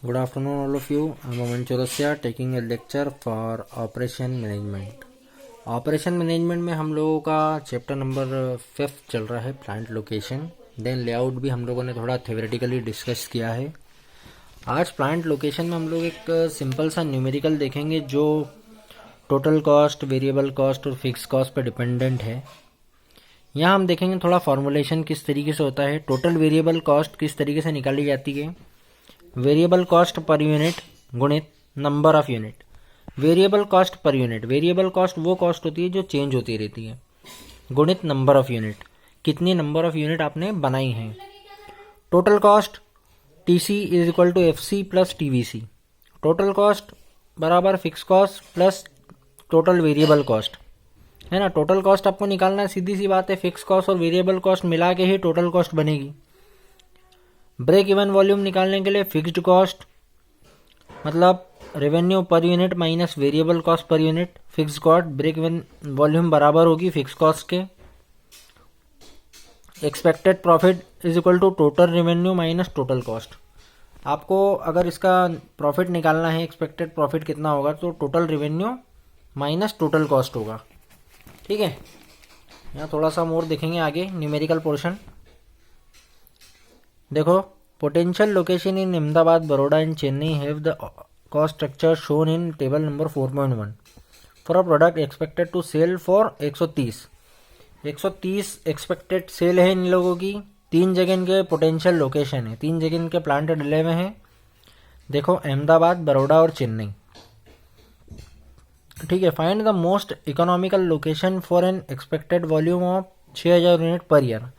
Good afternoon, all of you. I'm Aman Chaurasia taking a lecture for Operation Management. Operation management में हम लोगों का chapter number 5 चल रहा है, प्लांट लोकेशन। देन लेआउट भी हम लोगों ने थोड़ा थ्योरेटिकली डिस्कस किया है। आज प्लांट लोकेशन में हम लोग एक सिंपल सा न्यूमेरिकल देखेंगे जो टोटल कॉस्ट, वेरिएबल कॉस्ट और फिक्स कॉस्ट पर डिपेंडेंट है। यहाँ हम देखेंगे थोड़ा फॉर्मुलेशन किस तरीके से होता है, टोटल वेरिएबल कॉस्ट किस तरीके से निकाली जाती है, वेरिएबल कॉस्ट पर यूनिट गुणित number of unit. Variable cost per unit, variable cost वो कॉस्ट होती है जो चेंज होती रहती है, गुणित नंबर ऑफ यूनिट, कितनी नंबर ऑफ यूनिट आपने बनाई हैं। Total cost TC is equal to FC plus TVC. Total cost बराबर fix cost plus total variable cost, है ना। टोटल कॉस्ट आपको निकालना है, सीधी सी बात है, फिक्स कॉस्ट और वेरिएबल कॉस्ट मिला के ही टोटल कॉस्ट बनेगी। ब्रेक इवन वॉल्यूम निकालने के लिए फिक्स्ड कॉस्ट मतलब revenue per unit minus variable cost per unit, fixed cost break even volume बराबर होगी फिक्स कॉस्ट के। Expected profit is equal to total revenue minus total cost. आपको अगर इसका प्रॉफिट निकालना है, एक्सपेक्टेड प्रॉफिट कितना होगा, तो total revenue minus total cost होगा। ठीक है, यहाँ थोड़ा सा मोर देखेंगे आगे न्यूमेरिकल पोर्शन। देखो, potential location in Ahmedabad, Baroda and Chennai have the cost structure shown in table number 4.1 for a product expected to sell for 130 expected sale है इन लोगों की। 3 जगह इनके पोटेंशियल लोकेशन है, 3 जगह इनके प्लांट डिले में है। देखो, अहमदाबाद, बड़ौदा और चेन्नई। ठीक है, find the most economical location for an expected volume of 6000 unit per year.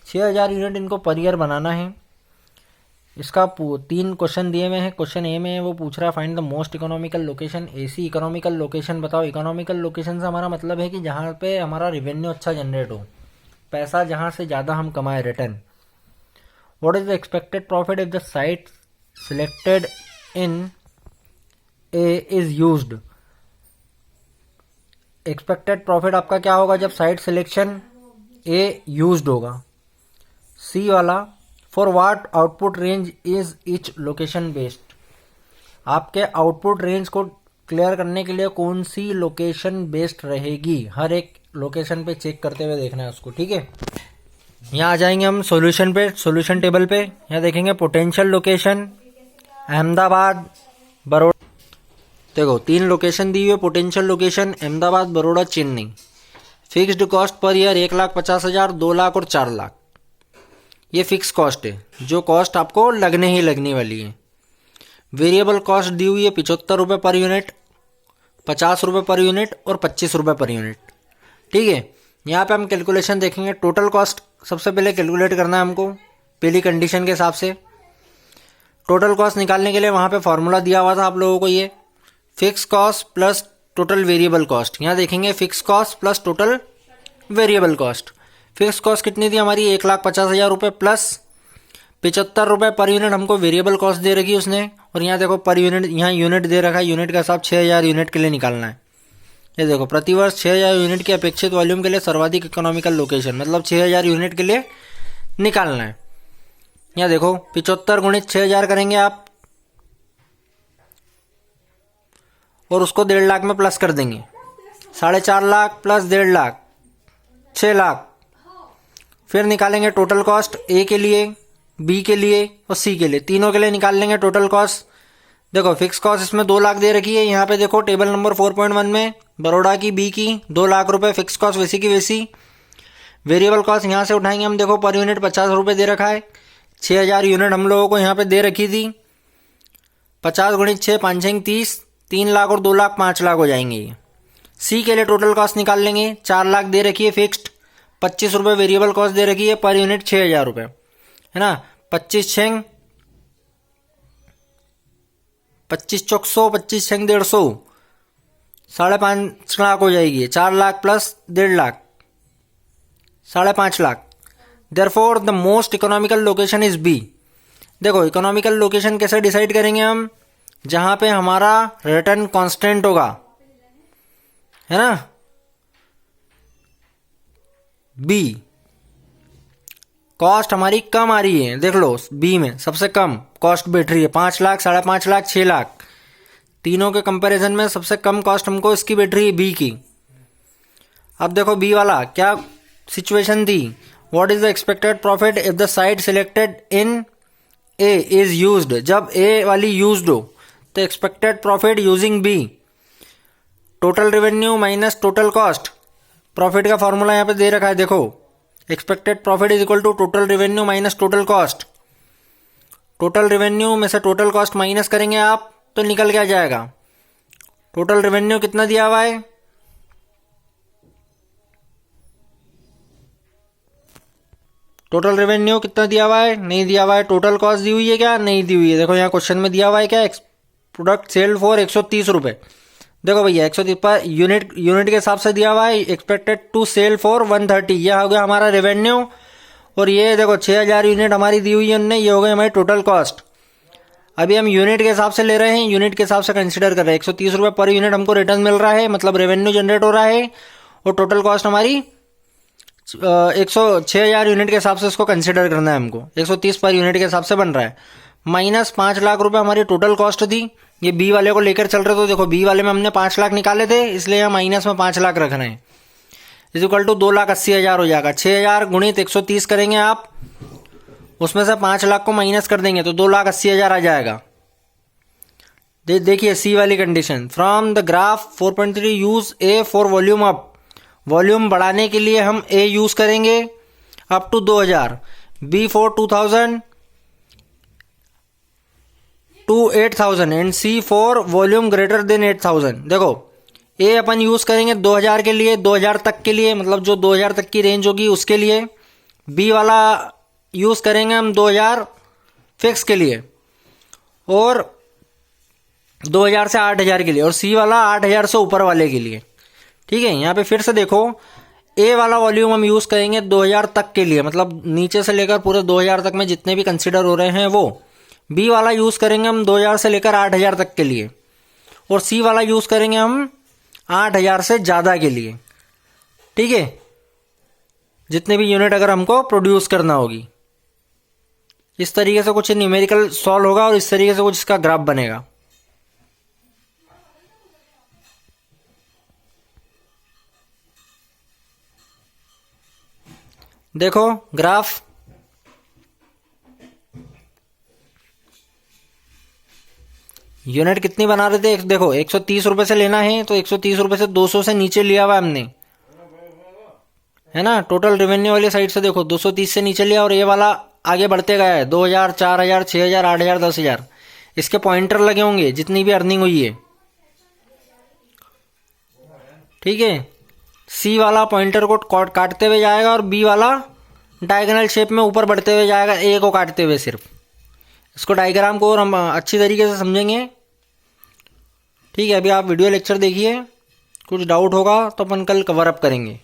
6000 unit इनको पर ईयर बनाना है। इसका 3 क्वेश्चन दिए हुए हैं। क्वेश्चन ए में वो पूछ रहा है find the most economical location. ऐसी इकोनॉमिकल लोकेशन बताओ। इकोनॉमिकल लोकेशन से हमारा मतलब है कि जहाँ पे हमारा रेवेन्यू अच्छा जनरेट हो, पैसा जहाँ से ज़्यादा हम कमाए, return. What is the expected profit if the site selected in A is used. Expected profit आपका क्या होगा जब साइट सिलेक्शन ए यूज्ड होगा। सी वाला, for watt output range is each location based. आपके आउटपुट रेंज को क्लियर करने के लिए कौन सी लोकेशन बेस्ड रहेगी, हर एक लोकेशन पे चेक करते हुए देखना है उसको। ठीक है, यहाँ आ जाएंगे हम सॉल्यूशन पे, सॉल्यूशन टेबल पे। यहाँ देखेंगे पोटेंशियल लोकेशन अहमदाबाद, बड़ौदा। देखो, 3 लोकेशन दी हुई है potential location, Ahmedabad, Baroda, Chennai. Fixed cost per year 1,50,000, 2 lakh और 4 लाख। ये फिक्स कॉस्ट है, जो कॉस्ट आपको लगने ही लगने वाली है। वेरिएबल कॉस्ट दी हुई है 75 रुपये पर यूनिट, 50 रुपये पर यूनिट और 25 रुपये पर यूनिट। ठीक है, यहाँ पे हम कैलकुलेशन देखेंगे। टोटल कॉस्ट सबसे पहले कैलकुलेट करना है हमको, पहली कंडीशन के हिसाब से। टोटल कॉस्ट निकालने के लिए वहाँ पे फॉर्मूला दिया हुआ था आप लोगों को, ये fix cost plus total variable cost. यहाँ देखेंगे fix cost plus total variable cost. Fix cost कितनी थी हमारी, 1,50,000 रुपये प्लस 75 रुपये पर यूनिट हमको वेरिएबल कॉस्ट दे रखी है उसने। और यहाँ देखो पर यूनिट, यहाँ यूनिट दे रखा है, यूनिट का हिसाब 6000 यूनिट के लिए निकालना है। ये देखो, प्रतिवर्ष 6000 यूनिट की अपेक्षित वॉल्यूम के लिए सर्वाधिक इकोनॉमिकल लोकेशन, मतलब 6000 यूनिट के लिए निकालना है। यहाँ देखो, 75 गुणित 6000 करेंगे आप और उसको 1.5 लाख में प्लस कर देंगे। 4.5 लाख प्लस 1.5 लाख, 6 लाख। फिर निकालेंगे टोटल कॉस्ट ए के लिए, बी के लिए और सी के लिए, तीनों के लिए निकाल लेंगे टोटल कॉस्ट। देखो, फिक्स कॉस्ट इसमें 2 लाख दे रखी है। यहाँ पे देखो टेबल नंबर 4.1 में बड़ौदा की, बी की 2 लाख रुपए फिक्स कॉस्ट वैसी की वैसी। वेरिएबल कॉस्ट यहाँ से उठाएंगे हम। देखो, पर यूनिट 50 रुपये दे रखा है, 6000 यूनिट हम लोगों को यहाँ पे दे रखी थी। 50 गुणित 6, 5 6 30, 3 लाख और 2 लाख 5 लाख हो जाएंगे ये। सी के लिए टोटल कॉस्ट निकाल लेंगे। 4 लाख दे रखी है फिक्स्ड, 25 रुपये वेरिएबल कॉस्ट दे रखी है, पर यूनिट 6000 रुपये, है ना। 25 छंग 25 चौक 100, 25 छंग 150, 5.5 लाख हो जाएगी। 4 lakh plus 1.5 lakh, 5.5 lakh. Therefore the most economical location is B. देखो, इकोनॉमिकल लोकेशन कैसे डिसाइड करेंगे हम, जहां पे हमारा रिटर्न कांस्टेंट होगा, है ना। बी कॉस्ट हमारी कम आ रही है, देख लो बी में सबसे कम कॉस्ट बैठ रही है 5 लाख, 5.5 लाख, 6 लाख, तीनों के कंपैरिजन में सबसे कम कॉस्ट हमको इसकी बैठ रही है बी की। अब देखो बी वाला क्या सिचुएशन थी, what is the expected profit if the site selected in A is used. जब ए वाली यूज्ड हो तो expected profit using B, total revenue minus total cost. Profit का फॉर्मूला यहाँ पे दे रखा है, देखो expected profit is equal to total revenue minus total cost. Total revenue में से टोटल कॉस्ट माइनस करेंगे आप तो निकल क्या जाएगा, टोटल रेवेन्यू कितना दिया हुआ है, टोटल रेवेन्यू कितना दिया हुआ है, नहीं दिया हुआ है। टोटल कॉस्ट दी हुई है क्या, नहीं दी हुई है। देखो यहाँ क्वेश्चन में दिया हुआ है क्या, प्रोडक्ट सेल फॉर 130 रुपए। देखो भैया 130 पर यूनिट के हिसाब से दिया हुआ है, एक्सपेक्टेड टू सेल फॉर 130, यह हो गया हमारा रेवेन्यू। और ये देखो 6000 यूनिट हमारी दी हुई है उनने, ये हो गई हमारी टोटल कॉस्ट। अभी हम यूनिट के हिसाब से ले रहे हैं, यूनिट के हिसाब से कंसिडर कर रहे हैं। 130 रुपये पर यूनिट हमको रिटर्न मिल रहा है, मतलब रेवेन्यू जनरेट हो रहा है। और टोटल कॉस्ट हमारी 6000 यूनिट के हिसाब से इसको कंसिडर करना है हमको, 130 पर यूनिट के हिसाब से बन रहा है। माइनस 5 लाख रुपए हमारी टोटल कॉस्ट थी, ये बी वाले को लेकर चल रहे। तो देखो बी वाले में हमने 5 लाख निकाले थे, इसलिए हम माइनस में 5 लाख रख रहे हैं। इज इक्वल टू 2,80,000 हो जाएगा। 6000 गुणित 130 करेंगे आप, उसमें से 5 लाख को माइनस कर देंगे तो 2,80,000 आ जाएगा। देखिए सी वाली condition, from the graph 4.3 use A for volume up. Volume बढ़ाने के लिए हम ए यूज करेंगे up to 2000, B for 2000 to 8000 and C for volume greater than 8000। देखो ए अपन यूज करेंगे 2000 के लिए, 2000 तक के लिए, मतलब जो 2000 तक की रेंज होगी उसके लिए। बी वाला यूज करेंगे हम 2000 फिक्स के लिए और 2000 से 8000 के लिए, और सी वाला 8000 से ऊपर वाले के लिए। ठीक है, यहाँ पे फिर से देखो ए वाला वॉल्यूम हम यूज करेंगे 2000 तक के लिए, मतलब नीचे से लेकर पूरे 2000 तक में जितने भी कंसिडर हो रहे हैं वो। बी वाला यूज करेंगे हम 2000 से लेकर 8000 तक के लिए, और सी वाला यूज करेंगे हम 8000 से ज्यादा के लिए। ठीक है, जितने भी यूनिट अगर हमको प्रोड्यूस करना होगी। इस तरीके से कुछ न्यूमेरिकल सॉल्व होगा और इस तरीके से कुछ इसका ग्राफ बनेगा। देखो ग्राफ, यूनिट कितनी बना रहे थे, देखो 130 रुपए से लेना है तो 130 रुपए से 200 से नीचे लिया हुआ हमने, है ना। टोटल रेवेन्यू वाली साइड से देखो 230 से नीचे लिया, और ये वाला आगे बढ़ते गया है 2000, 4000, 6000, 8000, 10,000। इसके पॉइंटर लगे होंगे जितनी भी अर्निंग हुई है। ठीक है, सी वाला पॉइंटर को काटते हुए जाएगा और बी वाला डायगोनल शेप में ऊपर बढ़ते हुए जाएगा, ए को काटते हुए सिर्फ। इसको डायग्राम को और हम अच्छी तरीके से समझेंगे। ठीक है, अभी आप वीडियो लेक्चर देखिए, कुछ डाउट होगा तो अपन कल कवर अप करेंगे।